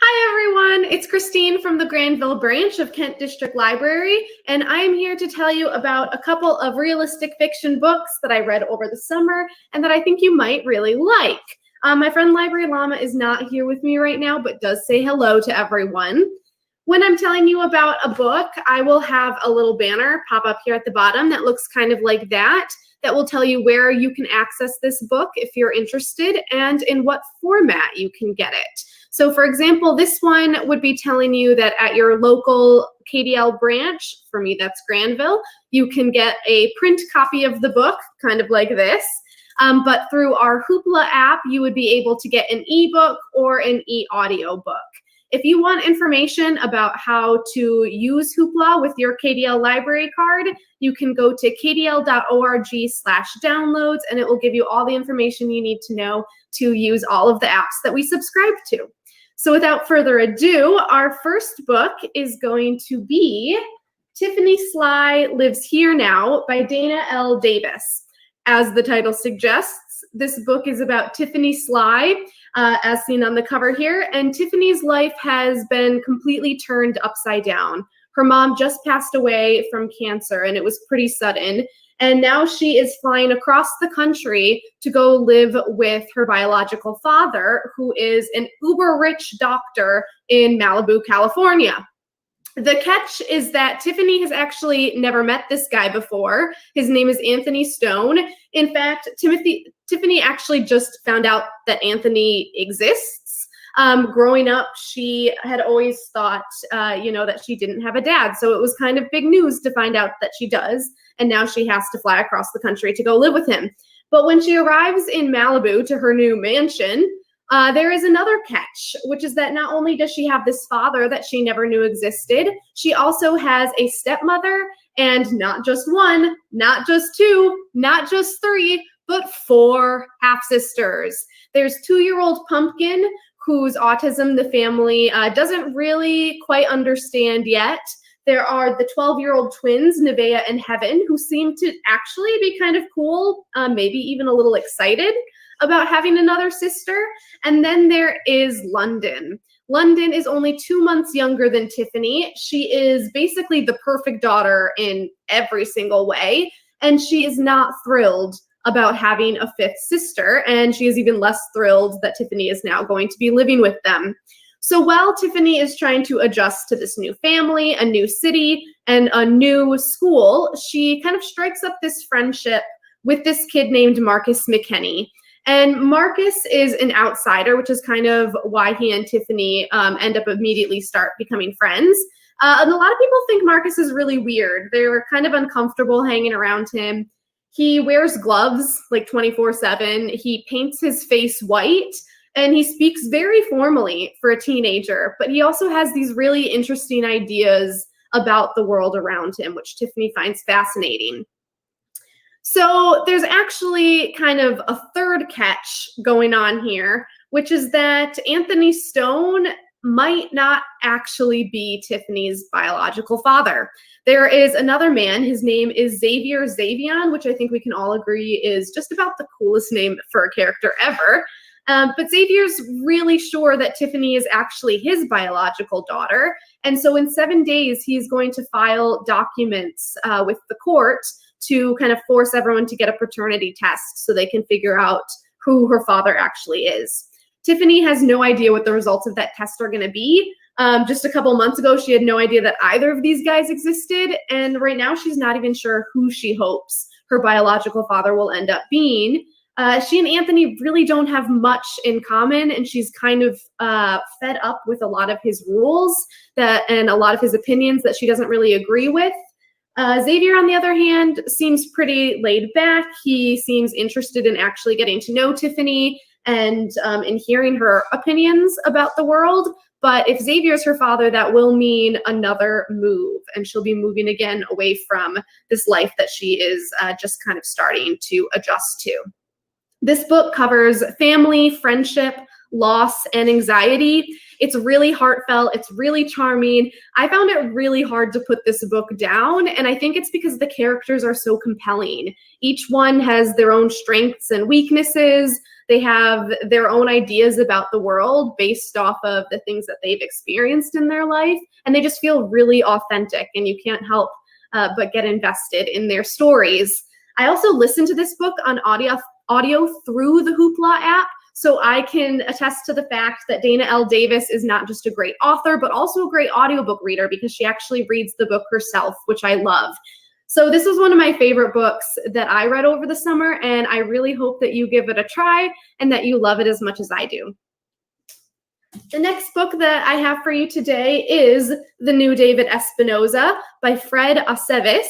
Hi everyone, it's Christine from the Granville branch of Kent District Library, and I'm here to tell you about a couple of realistic fiction books that I read over the summer and that I think you might really like. My friend Library Llama is not here with me right now, but does say hello to everyone. When I'm telling you about a book, I will have a little banner pop up here at the bottom that looks kind of like that will tell you where you can access this book if you're interested and in what format you can get it. So for example, this one would be telling you that at your local KDL branch, for me that's Granville, you can get a print copy of the book, kind of like this. But through our Hoopla app, you would be able to get an ebook or an e-audio book. If you want information about how to use Hoopla with your KDL library card, you can go to kdl.org/downloads, and it will give you all the information you need to know to use all of the apps that we subscribe to. So without further ado, our first book is going to be Tiffany Sly Lives Here Now by Dana L. Davis. As the title suggests, this book is about Tiffany Sly, as seen on the cover here, and Tiffany's life has been completely turned upside down. Her mom just passed away from cancer, and it was pretty sudden, and now she is flying across the country to go live with her biological father, who is an uber-rich doctor in Malibu, California. The catch is that Tiffany has actually never met this guy before. His name is Anthony Stone. In fact, Tiffany actually just found out that Anthony exists. Growing up, she had always thought, that she didn't have a dad. So it was kind of big news to find out that she does. And now she has to fly across the country to go live with him. But when she arrives in Malibu to her new mansion, there is another catch, which is that not only does she have this father that she never knew existed, she also has a stepmother, and not just one, not just two, not just three, but 4 half-sisters. There's 2-year-old Pumpkin, whose autism the family doesn't really quite understand yet. There are the 12-year-old twins, Nevaeh and Heaven, who seem to actually be kind of cool, maybe even a little excited about having another sister. And then there is London. London is only 2 months younger than Tiffany. She is basically the perfect daughter in every single way, and she is not thrilled about having a 5th sister, and she is even less thrilled that Tiffany is now going to be living with them. So while Tiffany is trying to adjust to this new family, a new city, and a new school, she kind of strikes up this friendship with this kid named Marcus McKenney. And Marcus is an outsider, which is kind of why he and Tiffany end up immediately start becoming friends. And a lot of people think Marcus is really weird. They're kind of uncomfortable hanging around him. He wears gloves like 24/7. He paints his face white, and he speaks very formally for a teenager. But he also has these really interesting ideas about the world around him, which Tiffany finds fascinating. So there's actually kind of a third catch going on here, which is that Anthony Stone might not actually be Tiffany's biological father. There is another man. His name is Xavier Zavion, which I think we can all agree is just about the coolest name for a character ever. But Xavier's really sure that Tiffany is actually his biological daughter. And so in 7 days, he's going to file documents with the court to kind of force everyone to get a paternity test so they can figure out who her father actually is. Tiffany has no idea what the results of that test are going to be. Just a couple months ago, she had no idea that either of these guys existed. And right now, she's not even sure who she hopes her biological father will end up being. She and Anthony really don't have much in common, and she's kind of fed up with a lot of his rules and a lot of his opinions that she doesn't really agree with. Xavier, on the other hand, seems pretty laid back. He seems interested in actually getting to know Tiffany and in hearing her opinions about the world. But if Xavier's her father, that will mean another move, and she'll be moving again away from this life that she is just kind of starting to adjust to. This book covers family, friendship, loss, and anxiety. It's really heartfelt. It's really charming. I found it really hard to put this book down, and I think it's because the characters are so compelling. Each one has their own strengths and weaknesses. They have their own ideas about the world based off of the things that they've experienced in their life, and they just feel really authentic, and you can't help but get invested in their stories. I also listened to this book on audio through the Hoopla app, so I can attest to the fact that Dana L. Davis is not just a great author, but also a great audiobook reader, because she actually reads the book herself, which I love. So this was one of my favorite books that I read over the summer, and I really hope that you give it a try and that you love it as much as I do. The next book that I have for you today is The New David Espinosa by Fred Aceves,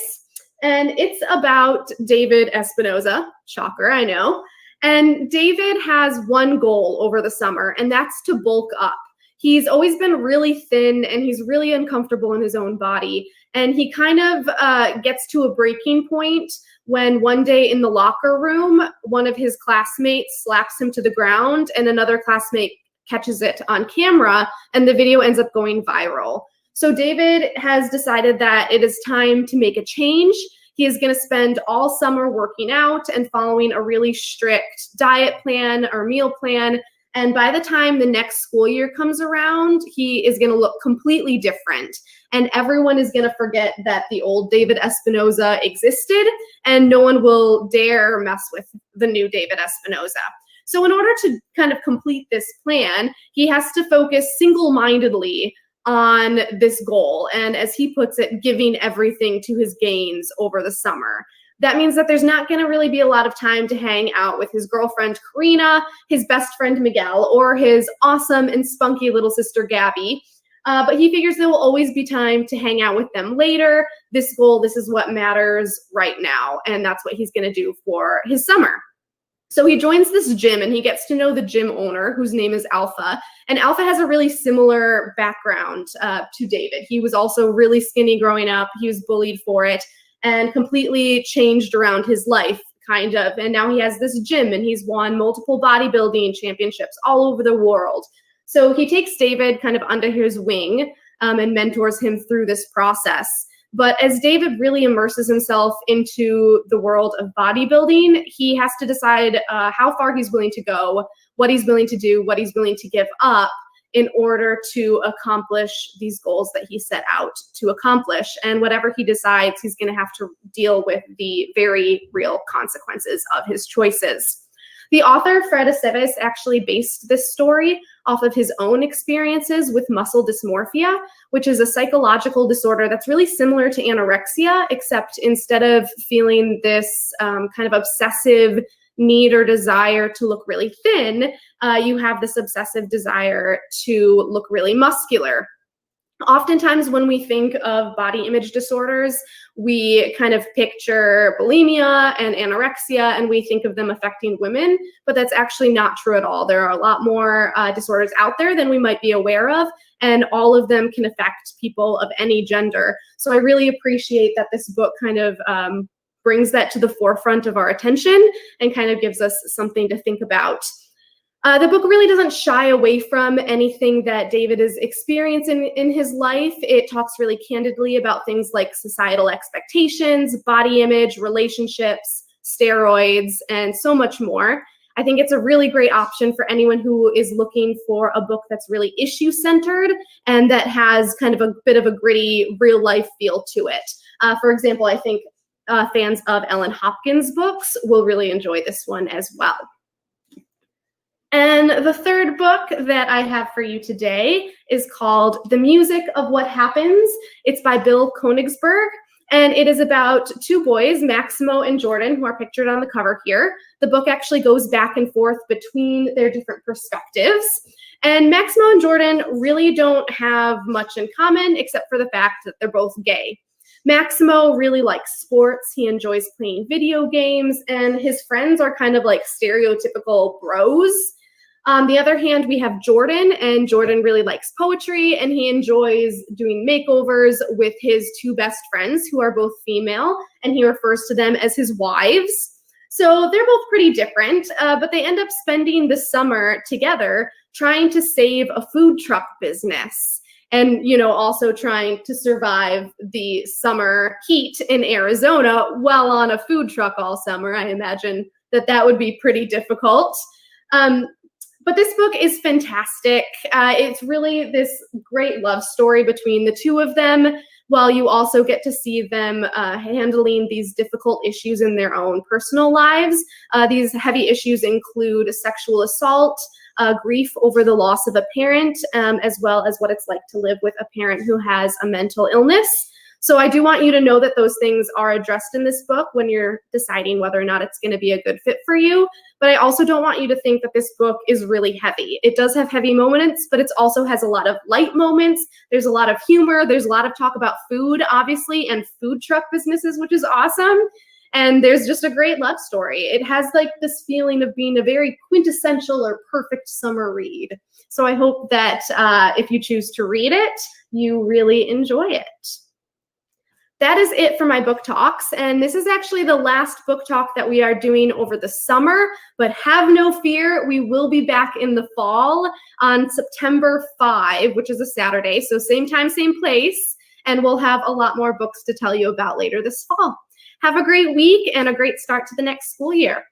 and it's about David Espinosa. Shocker, I know. And David has one goal over the summer, and that's to bulk up. He's always been really thin, and he's really uncomfortable in his own body. And he kind of gets to a breaking point when one day in the locker room, one of his classmates slaps him to the ground, and another classmate catches it on camera, and the video ends up going viral. So David has decided that it is time to make a change. He is going to spend all summer working out and following a really strict diet plan or meal plan. And by the time the next school year comes around, he is going to look completely different. And everyone is going to forget that the old David Espinosa existed, and no one will dare mess with the new David Espinosa. So in order to kind of complete this plan, he has to focus single-mindedly on this goal, and as he puts it, giving everything to his gains over the summer. That means that there's not going to really be a lot of time to hang out with his girlfriend Karina, his best friend Miguel, or his awesome and spunky little sister Gabby. But he figures there will always be time to hang out with them later. This goal, this is what matters right now, and that's what he's going to do for his summer. So he joins this gym, and he gets to know the gym owner, whose name is Alpha. And Alpha has a really similar background to David. He was also really skinny growing up. He was bullied for it and completely changed around his life, kind of. And now he has this gym, and he's won multiple bodybuilding championships all over the world. So he takes David kind of under his wing and mentors him through this process. But as David really immerses himself into the world of bodybuilding, he has to decide how far he's willing to go, what he's willing to do, what he's willing to give up in order to accomplish these goals that he set out to accomplish. And whatever he decides, he's going to have to deal with the very real consequences of his choices. The author, Fred Aceves, actually based this story off of his own experiences with muscle dysmorphia, which is a psychological disorder that's really similar to anorexia, except instead of feeling this kind of obsessive need or desire to look really thin, you have this obsessive desire to look really muscular. Oftentimes when we think of body image disorders, we kind of picture bulimia and anorexia, and we think of them affecting women, but that's actually not true at all. There are a lot more disorders out there than we might be aware of, and all of them can affect people of any gender. So I really appreciate that this book kind of brings that to the forefront of our attention and kind of gives us something to think about. The book really doesn't shy away from anything that David is experiencing in his life. It talks really candidly about things like societal expectations, body image, relationships, steroids, and so much more. I think it's a really great option for anyone who is looking for a book that's really issue-centered and that has kind of a bit of a gritty, real-life feel to it. For example, I think fans of Ellen Hopkins' books will really enjoy this one as well. And the third book that I have for you today is called The Music of What Happens. It's by Bill Konigsberg, and it is about two boys, Maximo and Jordan, who are pictured on the cover here. The book actually goes back and forth between their different perspectives. And Maximo and Jordan really don't have much in common except for the fact that they're both gay. Maximo really likes sports. He enjoys playing video games, and his friends are kind of like stereotypical bros. On the other hand, we have Jordan, and Jordan really likes poetry, and he enjoys doing makeovers with his two best friends, who are both female, and he refers to them as his wives. So they're both pretty different, but they end up spending the summer together trying to save a food truck business. And, you know, also trying to survive the summer heat in Arizona while on a food truck all summer. I imagine that that would be pretty difficult. But this book is fantastic. It's really this great love story between the two of them, while you also get to see them handling these difficult issues in their own personal lives. These heavy issues include sexual assault, grief over the loss of a parent, as well as what it's like to live with a parent who has a mental illness. So I do want you to know that those things are addressed in this book when you're deciding whether or not it's going to be a good fit for you. But I also don't want you to think that this book is really heavy. It does have heavy moments, but it also has a lot of light moments. There's a lot of humor. There's a lot of talk about food, obviously, and food truck businesses, which is awesome. And there's just a great love story. It has like this feeling of being a very quintessential or perfect summer read. So I hope that if you choose to read it, you really enjoy it. That is it for my book talks, and this is actually the last book talk that we are doing over the summer, but have no fear, we will be back in the fall on September 5, which is a Saturday, so same time, same place, and we'll have a lot more books to tell you about later this fall. Have a great week and a great start to the next school year.